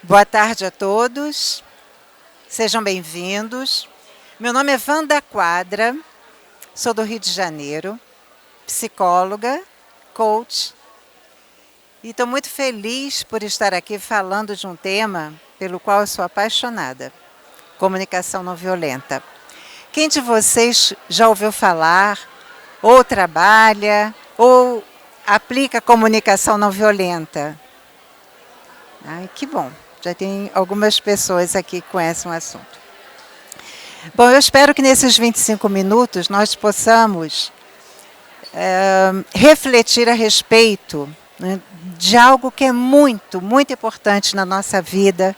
Boa tarde a todos, sejam bem-vindos. Meu nome é Wanda Quadra, sou do Rio de Janeiro, psicóloga, coach, e estou muito feliz por estar aqui falando de um tema pelo qual eu sou apaixonada: comunicação não violenta. Quem de vocês já ouviu falar, ou trabalha, ou aplica comunicação não violenta? Ai, que bom! Já tem algumas pessoas aqui que conhecem o assunto. Bom, eu espero que nesses 25 minutos nós possamos refletir a respeito, né, de algo que é muito, muito importante na nossa vida,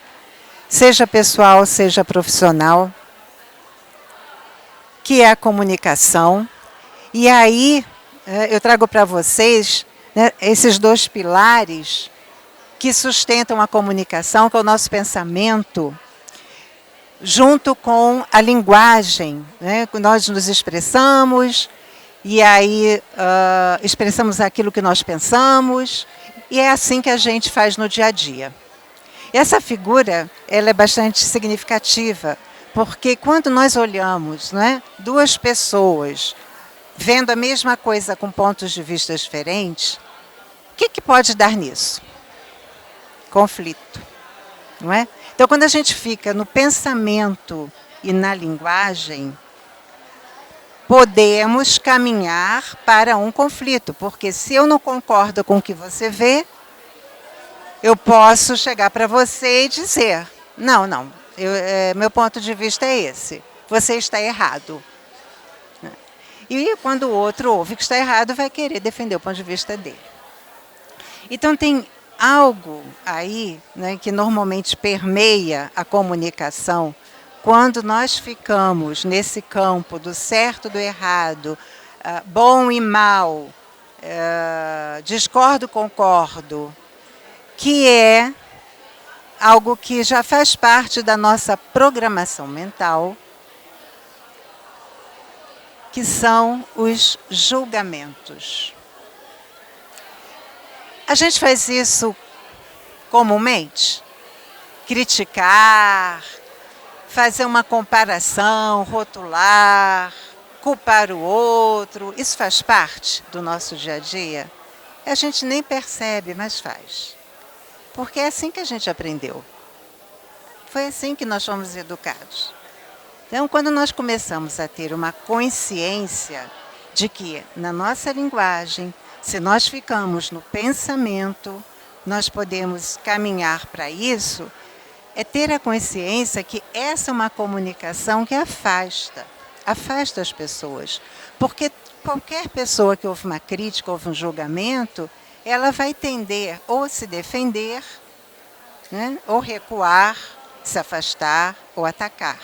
seja pessoal, seja profissional, que é a comunicação. E aí eu trago para vocês, né, esses dois pilares que sustentam a comunicação, que é o nosso pensamento, junto com a linguagem, né? Nós nos expressamos, e aí expressamos aquilo que nós pensamos, e é assim que a gente faz no dia a dia. Essa figura ela é bastante significativa, porque quando nós olhamos, né, duas pessoas vendo a mesma coisa com pontos de vista diferentes, o que pode dar nisso? Conflito, não é? Então, quando a gente fica no pensamento e na linguagem, podemos caminhar para um conflito, porque se eu não concordo com o que você vê, eu posso chegar para você e dizer: não, meu ponto de vista é esse, você está errado. E quando o outro ouve que está errado, vai querer defender o ponto de vista dele. Então, tem algo aí, né, que normalmente permeia a comunicação quando nós ficamos nesse campo do certo, do errado, bom e mal, discordo, concordo, que é algo que já faz parte da nossa programação mental, que são os julgamentos. A gente faz isso comumente? Criticar, fazer uma comparação, rotular, culpar o outro. Isso faz parte do nosso dia a dia? A gente nem percebe, mas faz. Porque é assim que a gente aprendeu. Foi assim que nós fomos educados. Então, quando nós começamos a ter uma consciência de que, na nossa linguagem, se nós ficamos no pensamento, nós podemos caminhar para isso, é ter a consciência que essa é uma comunicação que afasta as pessoas. Porque qualquer pessoa que ouve uma crítica, ouve um julgamento, ela vai tender ou se defender, né, ou recuar, se afastar ou atacar.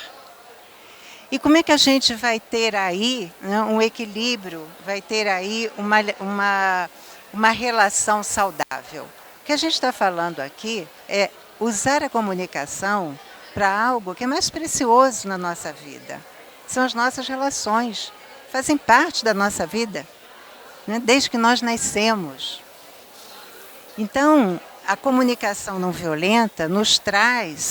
E como é que a gente vai ter aí, né, um equilíbrio, vai ter aí uma relação saudável? O que a gente está falando aqui é usar a comunicação para algo que é mais precioso na nossa vida. São as nossas relações, fazem parte da nossa vida, né, desde que nós nascemos. Então, a comunicação não violenta nos traz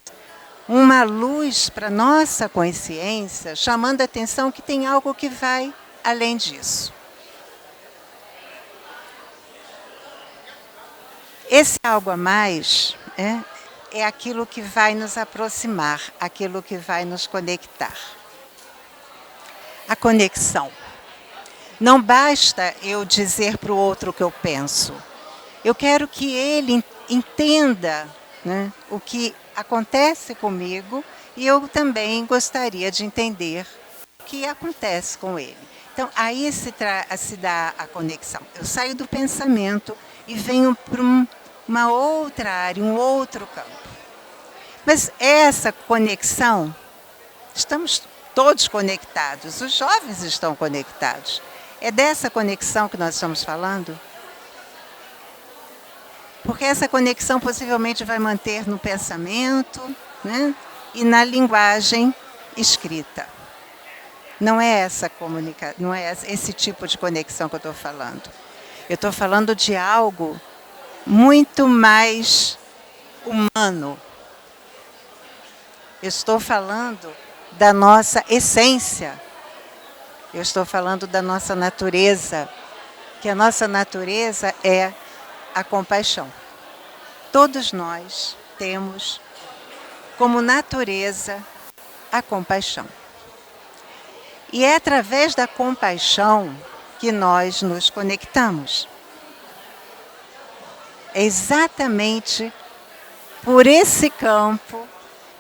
uma luz para a nossa consciência, chamando a atenção que tem algo que vai além disso. Esse algo a mais é aquilo que vai nos aproximar, aquilo que vai nos conectar. A conexão. Não basta eu dizer para o outro o que eu penso. Eu quero que ele entenda, né, o que acontece comigo, e eu também gostaria de entender o que acontece com ele. Então, aí se dá a conexão. Eu saio do pensamento e venho para uma outra área, um outro campo. Mas essa conexão, estamos todos conectados, os jovens estão conectados. É dessa conexão que nós estamos falando? Porque essa conexão possivelmente vai manter no pensamento, né, e na linguagem escrita. Não é não é esse tipo de conexão que eu estou falando. Eu estou falando de algo muito mais humano, Eu estou falando da nossa essência. Eu estou falando da nossa natureza, que a nossa natureza é a compaixão. Todos nós temos como natureza a compaixão. E é através da compaixão que nós nos conectamos. É exatamente por esse campo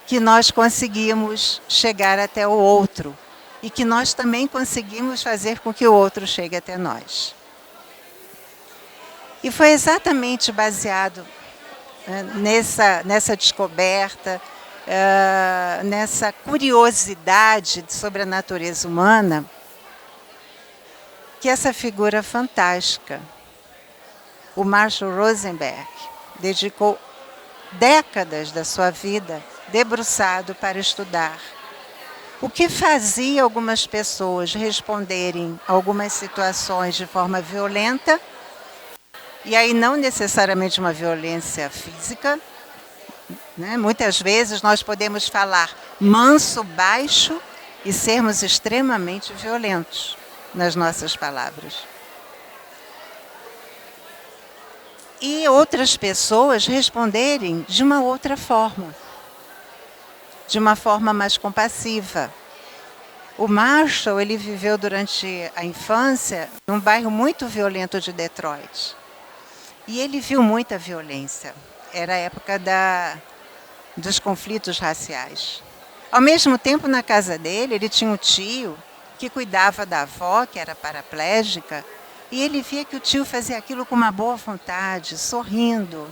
que nós conseguimos chegar até o outro e que nós também conseguimos fazer com que o outro chegue até nós. E foi exatamente baseado nessa descoberta, nessa curiosidade sobre a natureza humana, que essa figura fantástica, o Marshall Rosenberg, dedicou décadas da sua vida debruçado para estudar o que fazia algumas pessoas responderem a algumas situações de forma violenta, e aí não necessariamente uma violência física, né? Muitas vezes nós podemos falar manso, baixo e sermos extremamente violentos nas nossas palavras. E outras pessoas responderem de uma outra forma, de uma forma mais compassiva. O Marshall, ele viveu durante a infância num bairro muito violento de Detroit. E ele viu muita violência. Era a época dos conflitos raciais. Ao mesmo tempo, na casa dele, ele tinha um tio que cuidava da avó, que era paraplégica, e ele via que o tio fazia aquilo com uma boa vontade, sorrindo.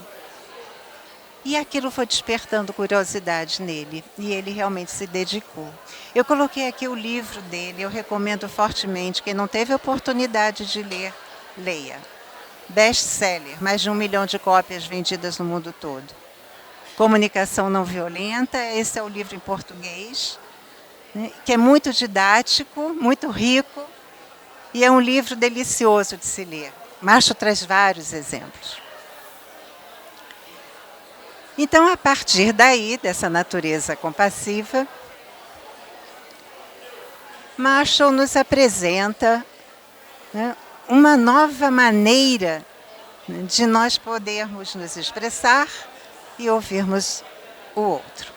E aquilo foi despertando curiosidade nele, e ele realmente se dedicou. Eu coloquei aqui o livro dele, eu recomendo fortemente. Quem não teve a oportunidade de ler, leia. Best-seller, mais de 1 milhão de cópias vendidas no mundo todo. Comunicação Não Violenta, esse é o livro em português, né, que é muito didático, muito rico, e é um livro delicioso de se ler. Marshall traz vários exemplos. Então, a partir daí, dessa natureza compassiva, Marshall nos apresenta, né, uma nova maneira de nós podermos nos expressar e ouvirmos o outro.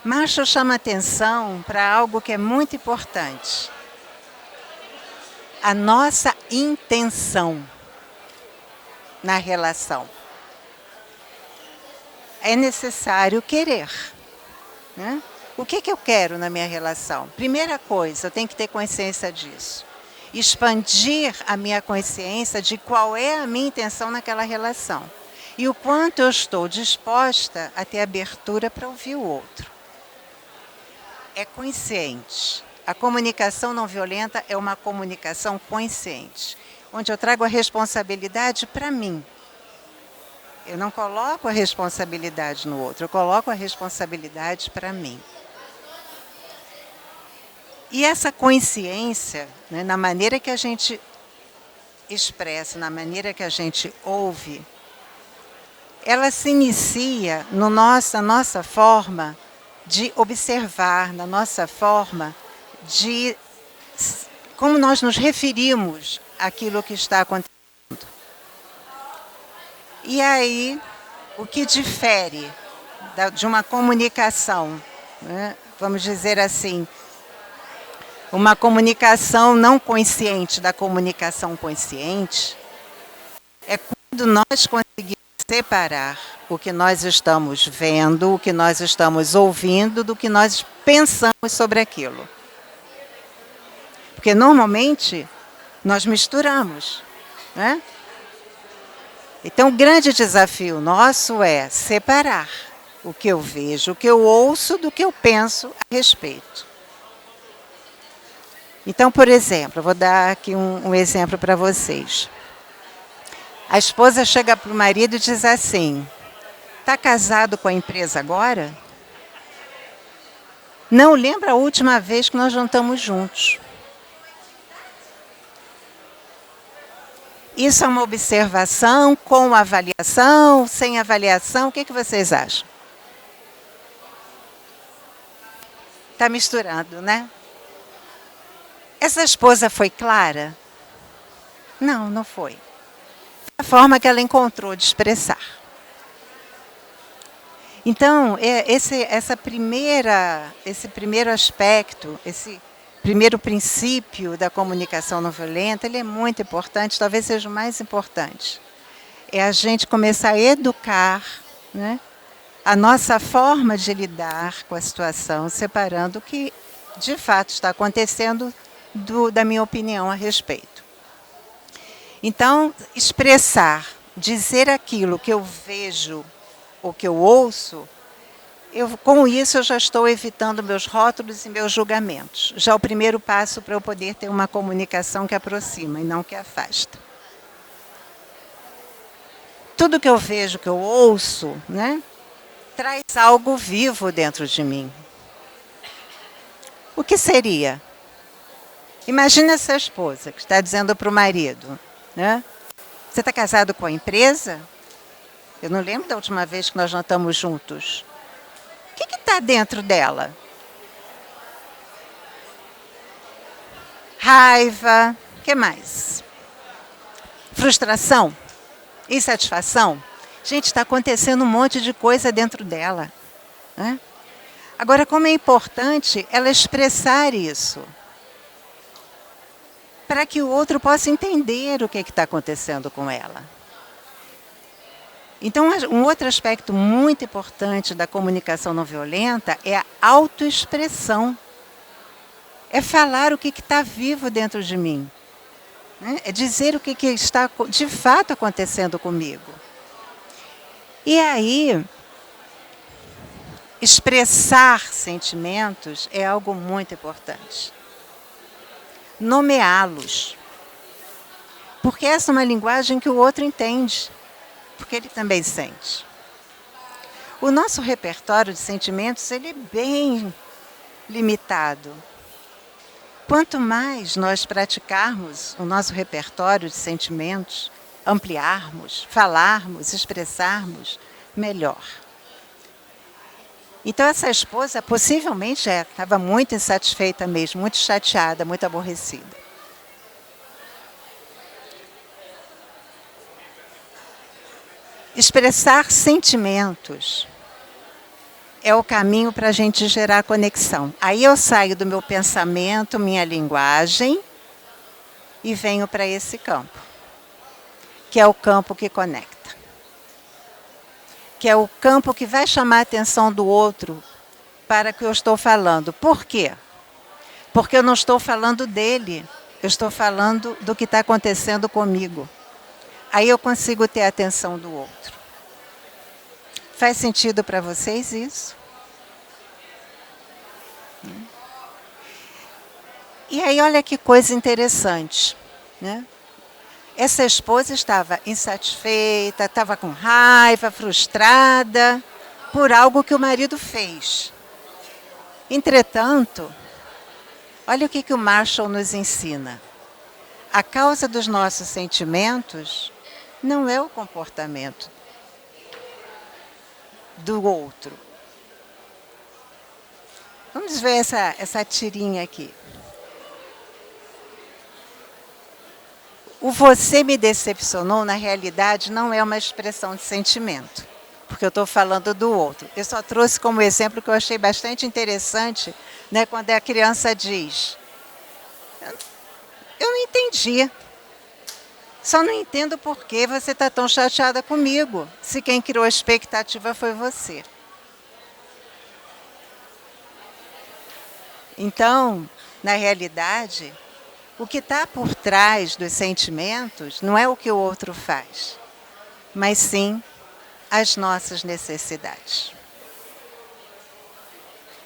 Marshall chama atenção para algo que é muito importante. A nossa intenção na relação. É necessário querer, né? O que eu quero na minha relação? Primeira coisa, eu tenho que ter consciência disso. Expandir a minha consciência de qual é a minha intenção naquela relação. E o quanto eu estou disposta a ter abertura para ouvir o outro. É consciente. A comunicação não violenta é uma comunicação consciente, onde eu trago a responsabilidade para mim. Eu não coloco a responsabilidade no outro, eu coloco a responsabilidade para mim. E essa consciência, né, na maneira que a gente expressa, na maneira que a gente ouve, ela se inicia na nossa forma de observar, na nossa forma de como nós nos referimos àquilo que está acontecendo. E aí, o que difere de uma comunicação, né, vamos dizer assim, uma comunicação não consciente da comunicação consciente, é quando nós conseguimos separar o que nós estamos vendo, o que nós estamos ouvindo, do que nós pensamos sobre aquilo. Porque normalmente nós misturamos, né? Então, o grande desafio nosso é separar o que eu vejo, o que eu ouço, do que eu penso a respeito. Então, por exemplo, eu vou dar aqui um exemplo para vocês. A esposa chega para o marido e diz assim: está casado com a empresa agora? Não lembra a última vez que nós jantamos juntos. Isso é uma observação, com avaliação, sem avaliação? O que vocês acham? Está misturando, né? Essa esposa foi clara? Não, não foi. A forma que ela encontrou de expressar. Então, esse primeiro aspecto, esse primeiro princípio da comunicação não violenta, ele é muito importante, talvez seja o mais importante. É a gente começar a educar, né, a nossa forma de lidar com a situação, separando o que de fato está acontecendo da minha opinião a respeito. Então, expressar, dizer aquilo que eu vejo ou que eu ouço, com isso eu já estou evitando meus rótulos e meus julgamentos. Já é o primeiro passo para eu poder ter uma comunicação que aproxima e não que afasta. Tudo que eu vejo, que eu ouço, né, traz algo vivo dentro de mim. O que seria? Imagina essa esposa que está dizendo para o marido, né? Você está casado com a empresa? Eu não lembro da última vez que nós jantamos juntos. O que está dentro dela? Raiva, o que mais? Frustração? Insatisfação? Gente, está acontecendo um monte de coisa dentro dela, né? Agora, como é importante ela expressar isso, para que o outro possa entender o que está acontecendo com ela. Então, um outro aspecto muito importante da comunicação não violenta é a autoexpressão. É falar o que está vivo dentro de mim, né? É dizer o que está de fato acontecendo comigo. E aí, expressar sentimentos é algo muito importante. Nomeá-los. Porque essa é uma linguagem que o outro entende, porque ele também sente. O nosso repertório de sentimentos, ele é bem limitado. Quanto mais nós praticarmos o nosso repertório de sentimentos, ampliarmos, falarmos, expressarmos, melhor. Então essa esposa possivelmente estava muito insatisfeita mesmo, muito chateada, muito aborrecida. Expressar sentimentos é o caminho para a gente gerar conexão. Aí eu saio do meu pensamento, minha linguagem, e venho para esse campo, que é o campo que conecta. Que é o campo que vai chamar a atenção do outro para o que eu estou falando. Por quê? Porque eu não estou falando dele, eu estou falando do que está acontecendo comigo. Aí eu consigo ter a atenção do outro. Faz sentido para vocês isso? E aí olha que coisa interessante, né? Essa esposa estava insatisfeita, estava com raiva, frustrada por algo que o marido fez. Entretanto, olha o que o Marshall nos ensina. A causa dos nossos sentimentos não é o comportamento do outro. Vamos ver essa tirinha aqui. O você me decepcionou, na realidade, não é uma expressão de sentimento, porque eu estou falando do outro. Eu só trouxe como exemplo que eu achei bastante interessante, né, quando a criança diz: eu não entendi. Só não entendo por que você está tão chateada comigo, se quem criou a expectativa foi você. Então, na realidade, o que está por trás dos sentimentos não é o que o outro faz, mas sim as nossas necessidades.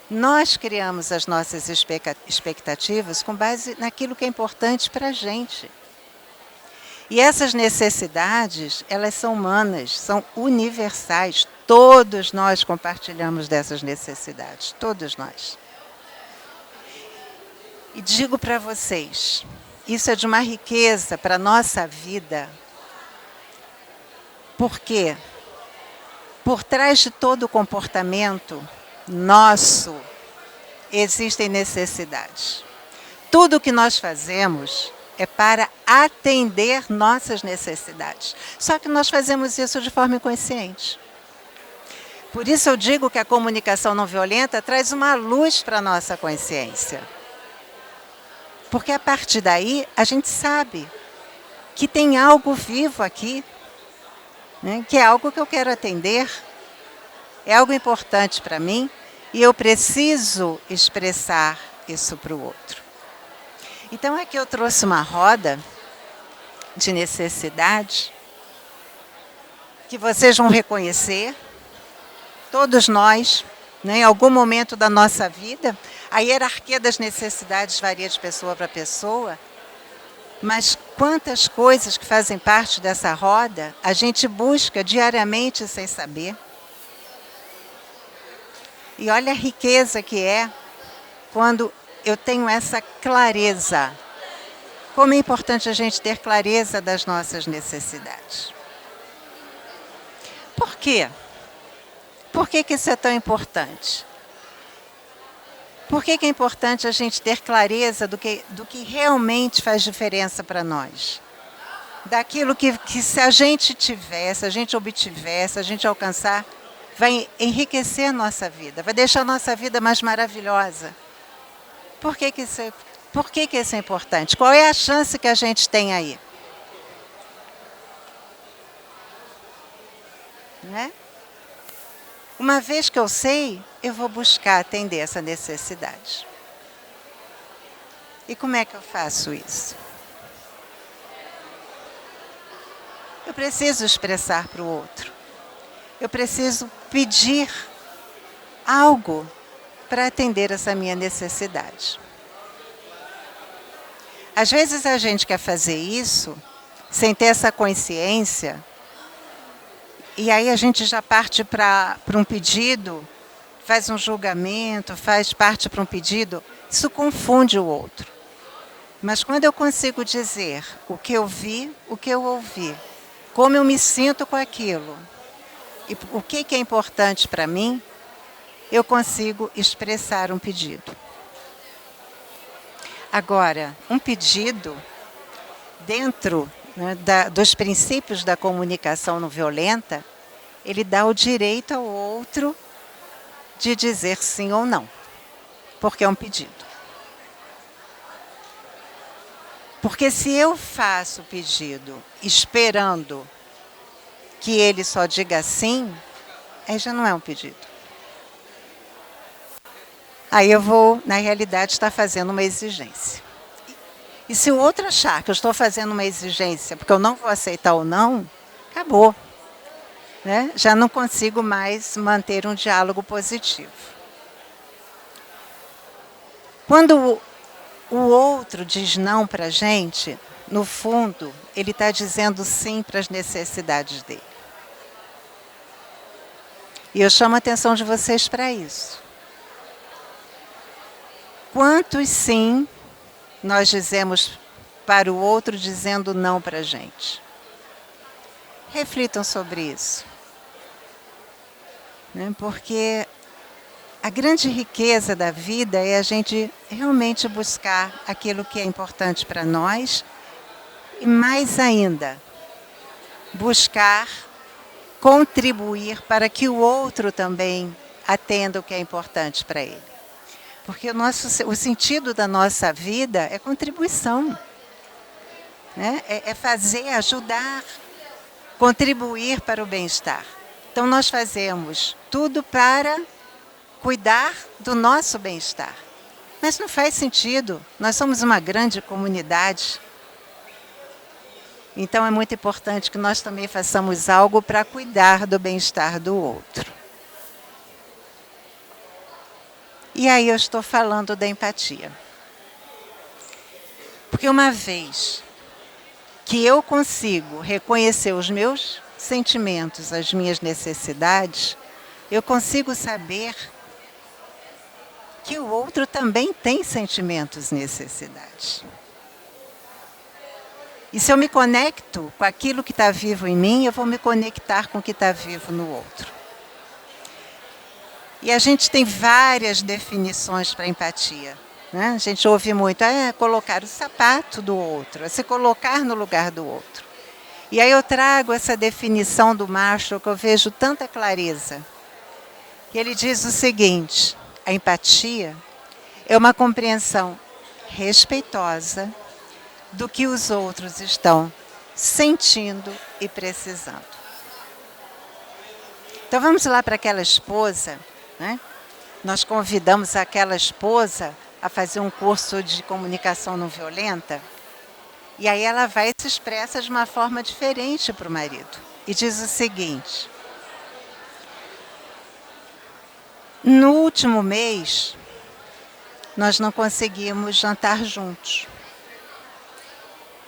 Nós criamos as nossas expectativas com base naquilo que é importante para a gente. E essas necessidades, elas são humanas, são universais. Todos nós compartilhamos dessas necessidades, todos nós. E digo para vocês, isso é de uma riqueza para a nossa vida. Por quê? Por trás de todo o comportamento nosso, existem necessidades. Tudo que nós fazemos é para atender nossas necessidades. Só que nós fazemos isso de forma inconsciente. Por isso eu digo que a comunicação não violenta traz uma luz para a nossa consciência. Porque a partir daí a gente sabe que tem algo vivo aqui, né, que é algo que eu quero atender, é algo importante para mim e eu preciso expressar isso para o outro. Então aqui eu trouxe uma roda de necessidade que vocês vão reconhecer, todos nós, né, em algum momento da nossa vida. A hierarquia das necessidades varia de pessoa para pessoa, mas quantas coisas que fazem parte dessa roda a gente busca diariamente sem saber. E olha a riqueza que é quando eu tenho essa clareza. Como é importante a gente ter clareza das nossas necessidades. Por quê? Por que isso é tão importante? Por que é importante a gente ter clareza do que realmente faz diferença para nós? Daquilo que se a gente tiver, se a gente obtiver, se a gente alcançar, vai enriquecer a nossa vida, vai deixar a nossa vida mais maravilhosa. Por que isso é importante? Qual é a chance que a gente tem aí? Né? Uma vez que eu sei, eu vou buscar atender essa necessidade. E como é que eu faço isso? Eu preciso expressar para o outro. Eu preciso pedir algo para atender essa minha necessidade. Às vezes a gente quer fazer isso sem ter essa consciência, e aí a gente já parte para um pedido, faz um julgamento, parte para um pedido, isso confunde o outro. Mas quando eu consigo dizer o que eu vi, o que eu ouvi, como eu me sinto com aquilo, e o que é importante para mim, eu consigo expressar um pedido. Agora, um pedido, dentro, né, dos princípios da comunicação não violenta, ele dá o direito ao outro de dizer sim ou não, porque é um pedido. Porque se eu faço o pedido esperando que ele só diga sim, aí já não é um pedido. Aí eu vou, na realidade, estar fazendo uma exigência. E se o outro achar que eu estou fazendo uma exigência porque eu não vou aceitar ou não, acabou. Né? Já não consigo mais manter um diálogo positivo. Quando o outro diz não para a gente, no fundo, ele está dizendo sim para as necessidades dele. E eu chamo a atenção de vocês para isso. Quantos sim nós dizemos para o outro dizendo não para a gente? Reflitam sobre isso. Né? Porque a grande riqueza da vida é a gente realmente buscar aquilo que é importante para nós e, mais ainda, buscar contribuir para que o outro também atenda o que é importante para ele. Porque o sentido da nossa vida é contribuição. Né? É fazer, ajudar, contribuir para o bem-estar. Então nós fazemos tudo para cuidar do nosso bem-estar. Mas não faz sentido, nós somos uma grande comunidade. Então é muito importante que nós também façamos algo para cuidar do bem-estar do outro. E aí eu estou falando da empatia. Porque uma vez que eu consigo reconhecer os meus sentimentos, as minhas necessidades, eu consigo saber que o outro também tem sentimentos e necessidades. E se eu me conecto com aquilo que está vivo em mim, eu vou me conectar com o que está vivo no outro. E a gente tem várias definições para empatia, né? A gente ouve muito, colocar o sapato do outro, é se colocar no lugar do outro. E aí eu trago essa definição do Marshall que eu vejo tanta clareza. Que ele diz o seguinte: a empatia é uma compreensão respeitosa do que os outros estão sentindo e precisando. Então vamos lá para aquela esposa, né? Nós convidamos aquela esposa a fazer um curso de comunicação não violenta, e aí ela vai e se expressa de uma forma diferente para o marido. E diz o seguinte: no último mês, nós não conseguimos jantar juntos.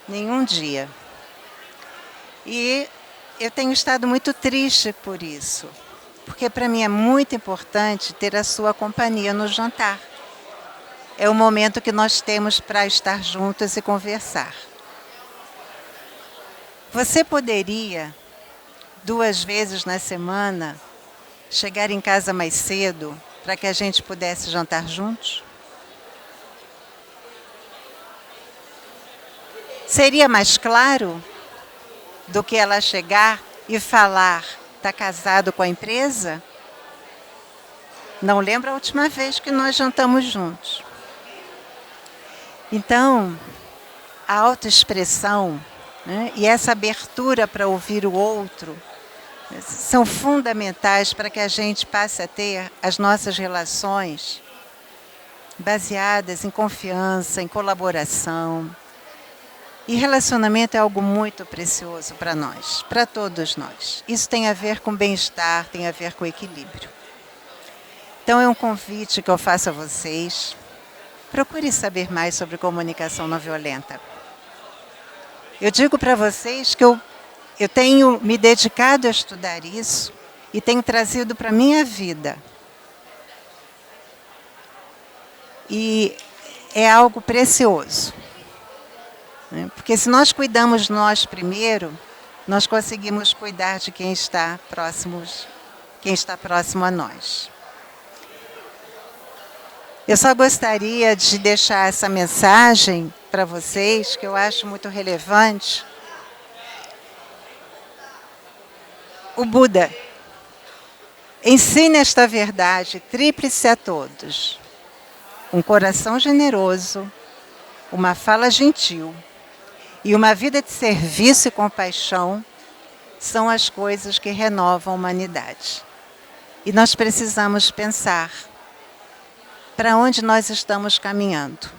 Nenhum dia. E eu tenho estado muito triste por isso, porque para mim é muito importante ter a sua companhia no jantar. É o momento que nós temos para estar juntos e conversar. Você poderia, 2 vezes na semana, chegar em casa mais cedo para que a gente pudesse jantar juntos? Seria mais claro do que ela chegar e falar: está casado com a empresa? Não lembro a última vez que nós jantamos juntos. Então, a autoexpressão, né, e essa abertura para ouvir o outro são fundamentais para que a gente passe a ter as nossas relações baseadas em confiança, em colaboração. E relacionamento é algo muito precioso para nós, para todos nós. Isso tem a ver com bem-estar, tem a ver com equilíbrio. Então é um convite que eu faço a vocês. Procure saber mais sobre comunicação não violenta. Eu digo para vocês que eu tenho me dedicado a estudar isso e tenho trazido para a minha vida. E é algo precioso. Porque se nós cuidamos de nós primeiro, nós conseguimos cuidar de quem está próximo a nós. Eu só gostaria de deixar essa mensagem para vocês, que eu acho muito relevante. O Buda ensina esta verdade tríplice a todos: um coração generoso, uma fala gentil e uma vida de serviço e compaixão são as coisas que renovam a humanidade. E nós precisamos pensar para onde nós estamos caminhando.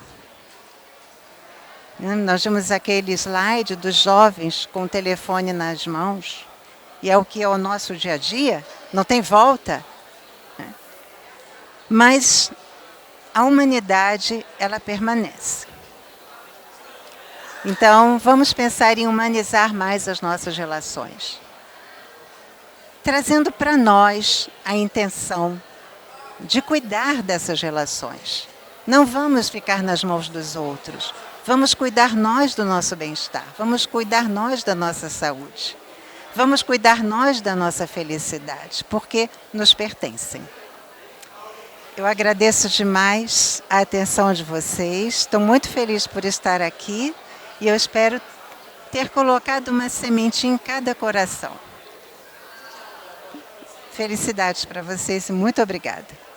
Nós vimos aquele slide dos jovens com o telefone nas mãos, e é o que é o nosso dia a dia, não tem volta. Mas a humanidade, ela permanece. Então, vamos pensar em humanizar mais as nossas relações, trazendo para nós a intenção de cuidar dessas relações. Não vamos ficar nas mãos dos outros. Vamos cuidar nós do nosso bem-estar. Vamos cuidar nós da nossa saúde. Vamos cuidar nós da nossa felicidade, porque nos pertencem. Eu agradeço demais a atenção de vocês. Estou muito feliz por estar aqui e eu espero ter colocado uma semente em cada coração. Felicidades para vocês e muito obrigada.